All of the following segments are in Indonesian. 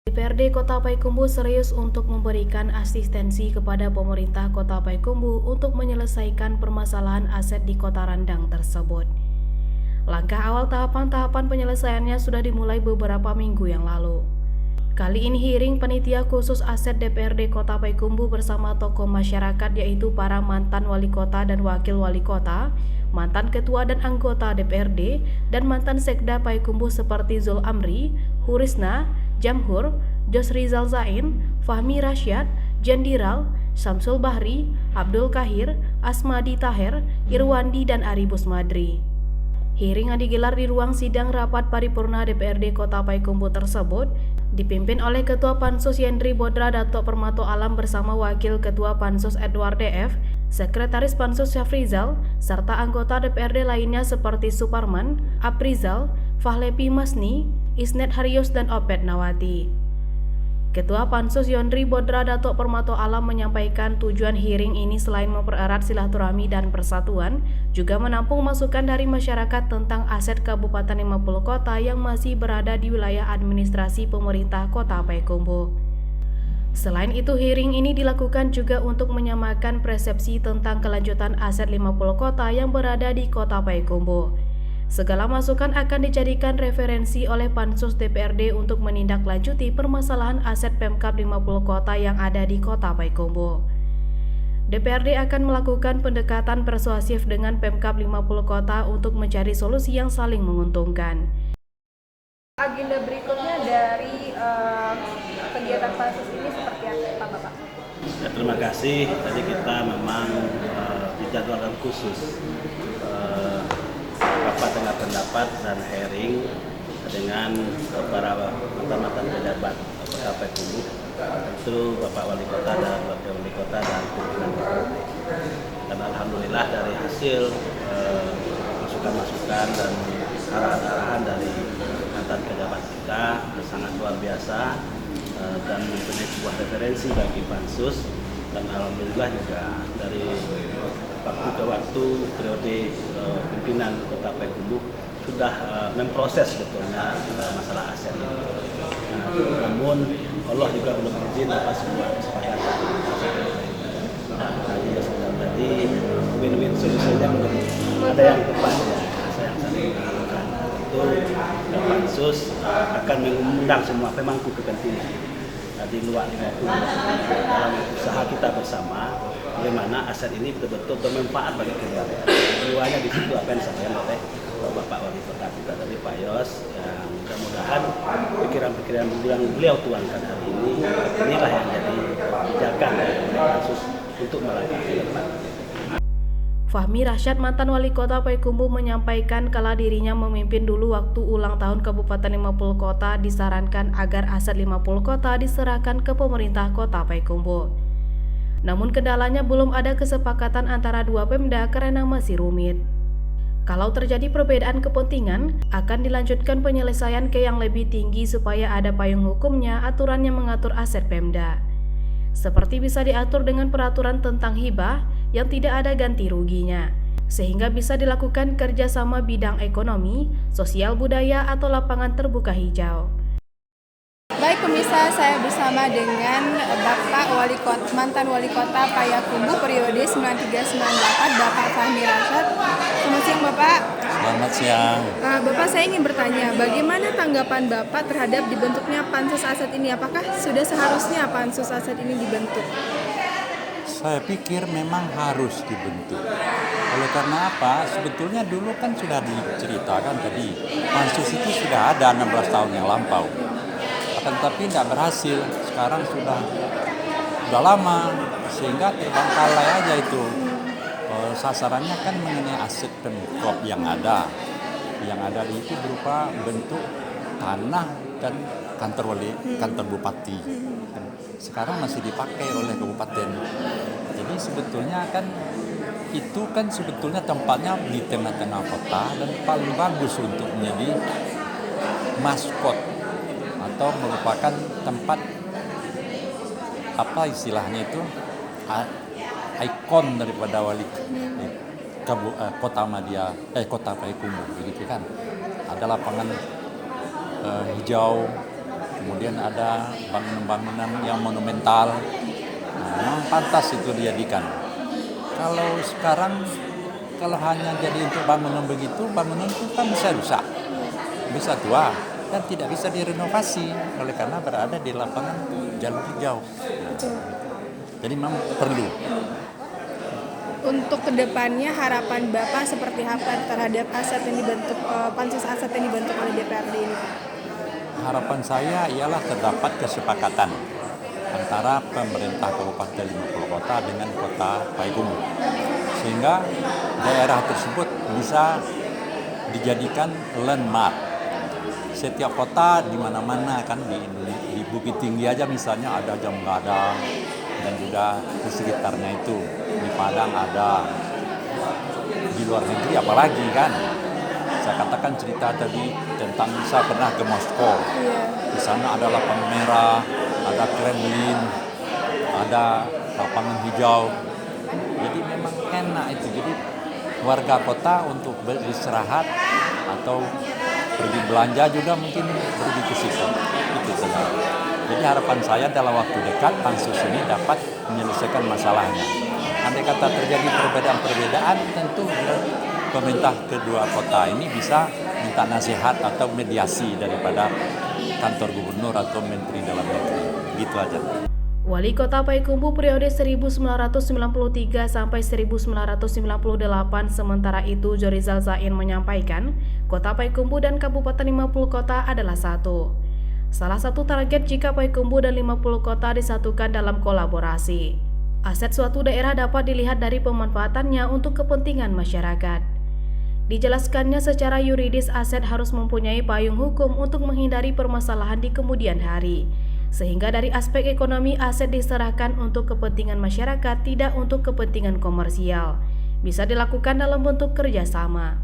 DPRD Kota Payakumbuh serius untuk memberikan asistensi kepada pemerintah Kota Payakumbuh untuk menyelesaikan permasalahan aset di Kota Randang tersebut. Langkah awal tahapan-tahapan penyelesaiannya sudah dimulai beberapa minggu yang lalu. Kali ini hearing panitia khusus aset DPRD Kota Payakumbuh bersama tokoh masyarakat yaitu para mantan wali kota dan wakil wali kota, mantan ketua dan anggota DPRD, dan mantan sekda Payakumbuh seperti Zul Amri, Hurisna, Jamhur, Jos Rizal Zain, Fahmi Rasyad, Jendiral, Samsul Bahri, Abdul Kahir, Asmadi Taher, Irwandi, dan Aribus Madri. Hearing yang digelar di ruang sidang rapat paripurna DPRD Kota Payakumbuh tersebut dipimpin oleh Ketua Pansus Yendri Bodra Dato Permato Alam bersama Wakil Ketua Pansus Edward DF, Sekretaris Pansus Syafrizal, serta anggota DPRD lainnya seperti Suparman, Aprizal, Fahlepi Masni, Isnet Haryus, dan Opet Nawati. Ketua Pansus Yendri Bodra Dato Permato Alam menyampaikan tujuan hearing ini selain mempererat silaturahmi dan persatuan, juga menampung masukan dari masyarakat tentang aset Kabupaten 50 Kota yang masih berada di wilayah administrasi pemerintah Kota Payakumbuh. Selain itu, hearing ini dilakukan juga untuk menyamakan persepsi tentang kelanjutan aset 50 kota yang berada di Kota Payakumbuh. Segala masukan akan dijadikan referensi oleh Pansus DPRD untuk menindaklanjuti permasalahan aset Pemkab 50 kota yang ada di Kota Payakumbuh. DPRD akan melakukan pendekatan persuasif dengan Pemkab 50 kota untuk mencari solusi yang saling menguntungkan. Agenda berikutnya dari kegiatan pansus ini seperti apa, Bapak? Ya, terima kasih. Tadi kita memang dijadwalkan khusus rapat dengar pendapat dan hearing dengan para mantan pejabat Kota Payakumbuh, tentu Bapak Wali Kota dan Wakil Wali Kota dan pimpinan DPRD. Dan alhamdulillah dari hasil masukan-masukan dan arahan-arahan dari mantan pejabat kita sangat luar biasa dan mempunyai sebuah referensi bagi pansus, dan alhamdulillah juga dari waktu ke waktu periode pimpinan Kota Payakumbuh sudah memproses sebetulnya masalah aset ini. Namun Allah juga belum izin atas sebuah kesepakatan. Jadi win-win solusinya belum ada yang tepat ya. Saya yang saya lakukan itu pansus akan mengundang semua pemangku kepentingan di luar 50 dalam usaha kita bersama bagaimana aset ini betul-betul bermanfaat bagi kedua daerah. Keduanya di situ apa yang disampaikan oleh Bapak Wali Kota kita dari Pak Yos, yang mudah-mudahan pikiran-pikiran yang beliau tuangkan hari ini inilah yang jadi pijakan oleh pansus untuk melangkah ke depan. Fahmi Rasyad, mantan wali kota Payakumbuh, menyampaikan kala dirinya memimpin dulu waktu ulang tahun Kabupaten 50 Kota disarankan agar aset 50 kota diserahkan ke pemerintah Kota Payakumbuh. Namun kendalanya belum ada kesepakatan antara dua Pemda karena masih rumit. Kalau terjadi perbedaan kepentingan, akan dilanjutkan penyelesaian ke yang lebih tinggi supaya ada payung hukumnya aturan yang mengatur aset Pemda. Seperti bisa diatur dengan peraturan tentang hibah yang tidak ada ganti ruginya, sehingga bisa dilakukan kerjasama bidang ekonomi, sosial budaya, atau lapangan terbuka hijau. Baik pemirsa, saya bersama dengan Bapak mantan Wali Kota Payakumbuh periode 93-98, Bapak Fahmi Rasyad. Selamat siang Bapak. Selamat siang. Bapak, saya ingin bertanya, bagaimana tanggapan Bapak terhadap dibentuknya pansus aset ini? Apakah sudah seharusnya pansus aset ini dibentuk? Saya pikir memang harus dibentuk. Oleh karena apa? Sebetulnya dulu kan sudah diceritakan tadi, pansus itu sudah ada 16 tahun yang lampau. Akan tapi tidak berhasil. Sekarang sudah lama, sehingga terbengkalai aja itu. Sasarannya kan mengenai aset Pemkab yang ada. Yang ada itu berupa bentuk tanah dan kantor bupati. Sekarang masih dipakai oleh kabupaten. Jadi sebetulnya kan itu kan sebetulnya tempatnya di tengah-tengah kota dan paling bagus untuk menjadi maskot atau merupakan tempat apa istilahnya itu ikon daripada Kota Payakumbuh begitu kan. Ada lapangan hijau kemudian ada bangunan-bangunan yang monumental. Nah, memang pantas itu dijadikan. Kalau sekarang kalau hanya jadi untuk bangunan begitu, bangunan itu kan bisa rusak, bisa tua, dan tidak bisa direnovasi oleh karena berada di lapangan jalur hijau. Jadi memang perlu. Untuk kedepannya harapan Bapak seperti apa terhadap aset yang dibentuk pansus aset yang dibentuk oleh DPRD ini, Pak? Harapan saya ialah terdapat kesepakatan antara pemerintah Kabupaten 50 Kota dengan Kota Payakumbuh, sehingga daerah tersebut bisa dijadikan landmark. Setiap kota di mana-mana kan di Bukit Tinggi aja misalnya ada Jam Gadang dan juga di sekitarnya itu, di Padang ada, di luar negeri apalagi kan. Saya katakan cerita tadi tentang saya pernah ke Moskow. Di sana ada lapangan merah, ada Kremlin, ada lapangan hijau. Jadi memang enak itu. Jadi warga kota untuk beristirahat atau pergi belanja juga mungkin pergi ke situ. Itu saja. Jadi harapan saya dalam waktu dekat pansus ini dapat menyelesaikan masalahnya. Andai kata terjadi perbedaan-perbedaan, tentu pemerintah kedua kota ini bisa minta nasihat atau mediasi daripada kantor gubernur atau menteri dalam negeri. Gitu aja. Wali Kota Payakumbuh periode 1993 sampai 1998, sementara itu Zorizal Zain menyampaikan, Kota Payakumbuh dan Kabupaten 50 Kota adalah satu. Salah satu target jika Payakumbuh dan 50 kota disatukan dalam kolaborasi. Aset suatu daerah dapat dilihat dari pemanfaatannya untuk kepentingan masyarakat. Dijelaskannya secara yuridis aset harus mempunyai payung hukum untuk menghindari permasalahan di kemudian hari. Sehingga dari aspek ekonomi aset diserahkan untuk kepentingan masyarakat, tidak untuk kepentingan komersial. Bisa dilakukan dalam bentuk kerjasama.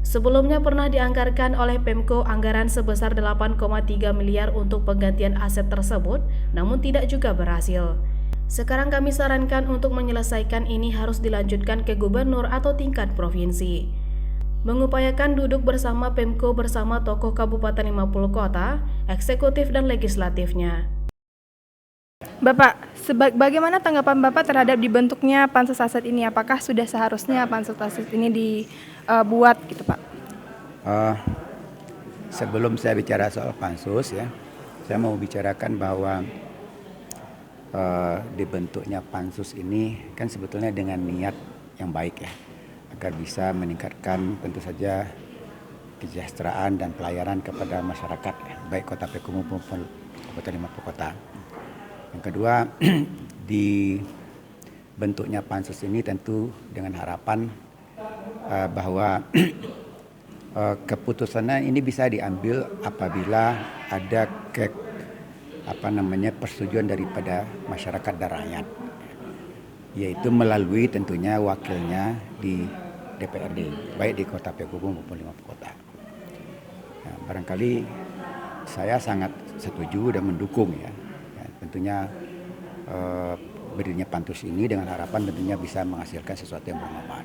Sebelumnya pernah dianggarkan oleh Pemko anggaran sebesar 8,3 miliar untuk penggantian aset tersebut, namun tidak juga berhasil. Sekarang kami sarankan untuk menyelesaikan ini harus dilanjutkan ke gubernur atau tingkat provinsi. Mengupayakan duduk bersama Pemko bersama tokoh Kabupaten 50 Kota, eksekutif dan legislatifnya. Bapak, bagaimana tanggapan Bapak terhadap dibentuknya pansus aset ini? Apakah sudah seharusnya pansus aset ini dibuat gitu, Pak? Sebelum saya bicara soal pansus ya, saya mau bicarakan bahwa dibentuknya pansus ini kan sebetulnya dengan niat yang baik ya, agar bisa meningkatkan tentu saja kesejahteraan dan pelayanan kepada masyarakat baik Kota Payakumbuh maupun Kabupaten 50 Kota. Yang kedua, dibentuknya pansus ini tentu dengan harapan bahwa keputusannya ini bisa diambil apabila ada persetujuan daripada masyarakat dan rakyat, yaitu melalui tentunya wakilnya di DPRD, baik di Kota Payakumbuh maupun 50 Kota. Nah, barangkali saya sangat setuju dan mendukung ya tentunya berdirinya pansus ini dengan harapan tentunya bisa menghasilkan sesuatu yang bermanfaat.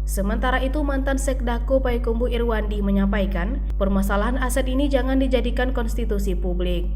Sementara itu, mantan Sekdako Payakumbuh Irwandi menyampaikan, permasalahan aset ini jangan dijadikan konstitusi publik.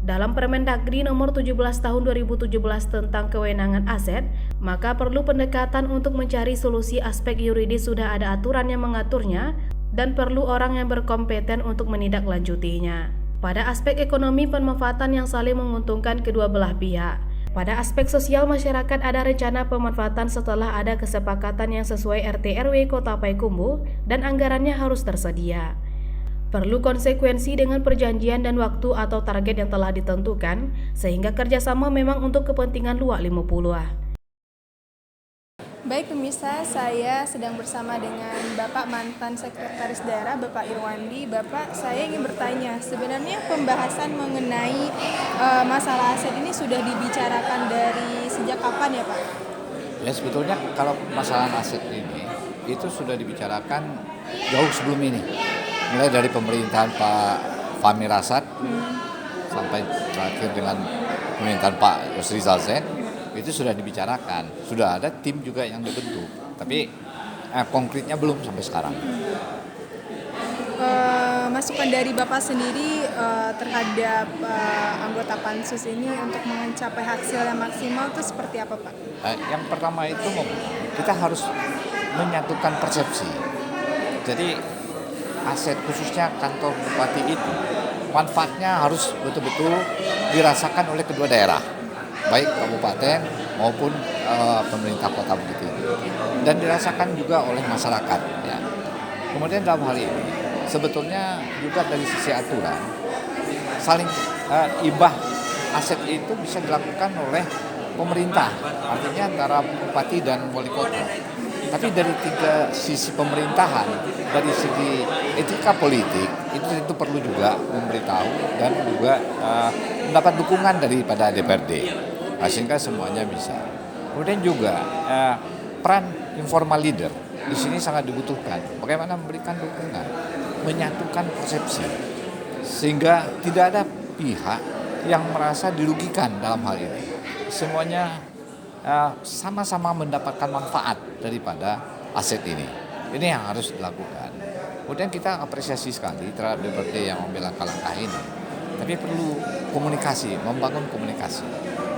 Dalam Permendagri nomor 17 tahun 2017 tentang kewenangan aset, maka perlu pendekatan untuk mencari solusi aspek yuridis, sudah ada aturan yang mengaturnya dan perlu orang yang berkompeten untuk menindaklanjutinya. Pada aspek ekonomi, pemanfaatan yang saling menguntungkan kedua belah pihak. Pada aspek sosial masyarakat, ada rencana pemanfaatan setelah ada kesepakatan yang sesuai RT/RW Kota Payakumbuh dan anggarannya harus tersedia. Perlu konsekuensi dengan perjanjian dan waktu atau target yang telah ditentukan, sehingga kerjasama memang untuk kepentingan luak 50. Baik pemirsa, saya sedang bersama dengan Bapak mantan Sekretaris Daerah, Bapak Irwandi. Bapak, saya ingin bertanya, sebenarnya pembahasan mengenai masalah aset ini sudah dibicarakan dari sejak kapan ya Pak? Ya sebetulnya kalau masalah aset ini, itu sudah dibicarakan jauh sebelum ini. Mulai dari pemerintahan Pak Fahmi Rashad sampai terakhir dengan pemerintahan Pak Zorizal Zain, itu sudah dibicarakan, sudah ada tim juga yang dibentuk, tapi konkretnya belum sampai sekarang. masukan dari Bapak sendiri terhadap anggota pansus ini untuk mencapai hasil yang maksimal itu seperti apa, Pak? Yang pertama itu kita harus menyatukan persepsi. Jadi aset khususnya kantor bupati itu manfaatnya harus betul-betul dirasakan oleh kedua daerah, baik kabupaten maupun pemerintah kota begitu, dan dirasakan juga oleh masyarakat. Ya. Kemudian dalam hal ini sebetulnya juga dari sisi aturan saling ibah aset itu bisa dilakukan oleh pemerintah, artinya antara bupati dan wali kota. Tapi dari tiga sisi pemerintahan, dari segi etika politik itu perlu juga memberitahu dan juga mendapat dukungan daripada DPRD, sehingga semuanya bisa. Kemudian juga peran informal leader di sini sangat dibutuhkan. Bagaimana memberikan dukungan, menyatukan persepsi, sehingga tidak ada pihak yang merasa dirugikan dalam hal ini. Semuanya sama-sama mendapatkan manfaat daripada aset ini. Ini yang harus dilakukan. Kemudian kita apresiasi sekali terhadap DPRD yang mengambil langkah-langkah ini. Tapi perlu komunikasi, membangun komunikasi.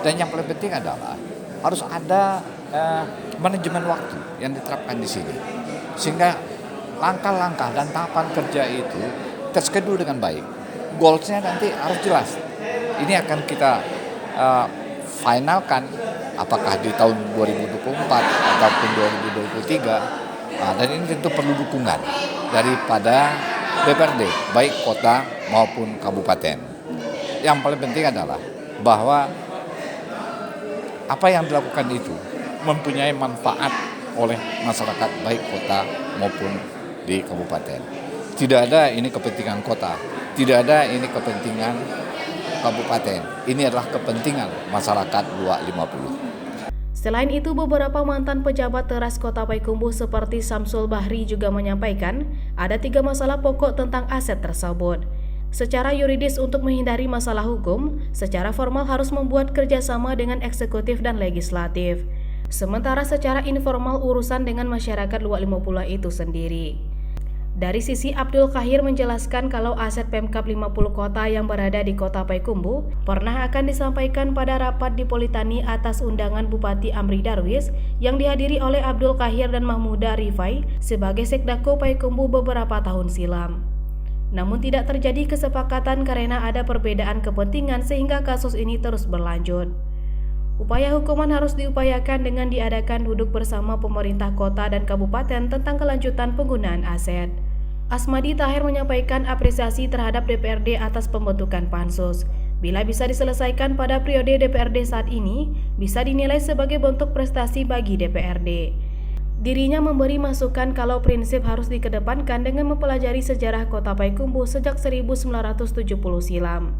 Dan yang paling penting adalah harus ada manajemen waktu yang diterapkan di sini. Sehingga langkah-langkah dan tahapan kerja itu terschedule dengan baik. Goals-nya nanti harus jelas. Ini akan kita finalkan apakah di tahun 2024 ataupun 2023, dan ini tentu perlu dukungan daripada DPRD, baik kota maupun kabupaten. Yang paling penting adalah bahwa apa yang dilakukan itu mempunyai manfaat oleh masyarakat baik kota maupun di kabupaten. Tidak ada ini kepentingan kota, tidak ada ini kepentingan kabupaten. Ini adalah kepentingan masyarakat 250. Selain itu, beberapa mantan pejabat teras Kota Payakumbuh seperti Samsul Bahri juga menyampaikan ada 3 masalah pokok tentang aset tersebut. Secara yuridis untuk menghindari masalah hukum, secara formal harus membuat kerjasama dengan eksekutif dan legislatif. Sementara secara informal urusan dengan masyarakat 250 itu sendiri. Dari sisi Abdul Kahir menjelaskan kalau aset Pemkab 50 kota yang berada di Kota Payakumbuh pernah akan disampaikan pada rapat di Politani atas undangan Bupati Amri Darwis yang dihadiri oleh Abdul Kahir dan Mahmuda Rifai sebagai Sekdako Payakumbuh beberapa tahun silam. Namun tidak terjadi kesepakatan karena ada perbedaan kepentingan sehingga kasus ini terus berlanjut. Upaya hukuman harus diupayakan dengan diadakan duduk bersama pemerintah kota dan kabupaten tentang kelanjutan penggunaan aset. Asmadi Tahir menyampaikan apresiasi terhadap DPRD atas pembentukan pansus. Bila bisa diselesaikan pada periode DPRD saat ini, bisa dinilai sebagai bentuk prestasi bagi DPRD. Dirinya memberi masukan kalau prinsip harus dikedepankan dengan mempelajari sejarah Kota Payakumbuh sejak 1970 silam.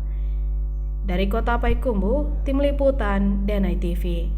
Dari Kota Payakumbuh, Tim Liputan, Danai TV.